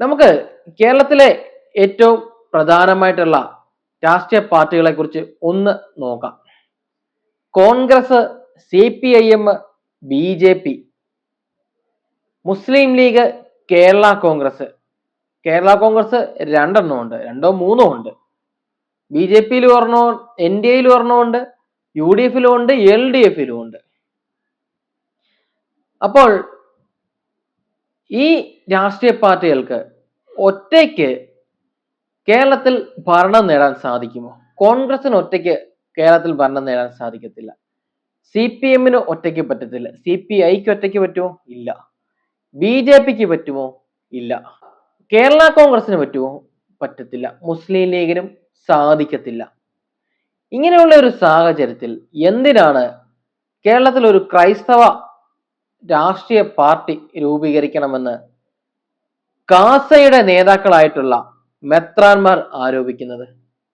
നമുക്ക് കേരളത്തിലെ ഏറ്റവും പ്രധാനമായിട്ടുള്ള രാഷ്ട്രീയ പാർട്ടികളെ കുറിച്ച് ഒന്ന് നോക്കാം. കോൺഗ്രസ്, CPIM, BJP, മുസ്ലിം ലീഗ്, കേരള കോൺഗ്രസ്. കേരള കോൺഗ്രസ് രണ്ടെണ്ണം ഉണ്ട്, രണ്ടോ മൂന്നോ ഉണ്ട്. BJP ഒരെണ്ണോ, NDA ഒരെണ്ണോ ഉണ്ട്, UDF ഉണ്ട്, LDF ഉണ്ട്. അപ്പോൾ ഈ രാഷ്ട്രീയ പാർട്ടികൾക്ക് ഒറ്റയ്ക്ക് കേരളത്തിൽ ഭരണം നേടാൻ സാധിക്കുമോ? കോൺഗ്രസിന് ഒറ്റയ്ക്ക് കേരളത്തിൽ ഭരണം നേടാൻ സാധിക്കത്തില്ല. CPM ഒറ്റയ്ക്ക് പറ്റത്തില്ല. CPIക്ക് ഒറ്റയ്ക്ക് പറ്റുമോ? ഇല്ല. BJPക്ക് പറ്റുമോ? ഇല്ല. കേരള കോൺഗ്രസിന് പറ്റുമോ? പറ്റത്തില്ല. മുസ്ലിം ലീഗിനും സാധിക്കത്തില്ല. ഇങ്ങനെയുള്ള ഒരു സാഹചര്യത്തിൽ എന്തിനാണ് കേരളത്തിൽ ഒരു ക്രൈസ്തവ രാഷ്ട്രീയ പാർട്ടി രൂപീകരിക്കണമെന്ന് കാസയുടെ നേതാക്കളായിട്ടുള്ള മെത്രാന്മാർ ആരോപിക്കുന്നത്?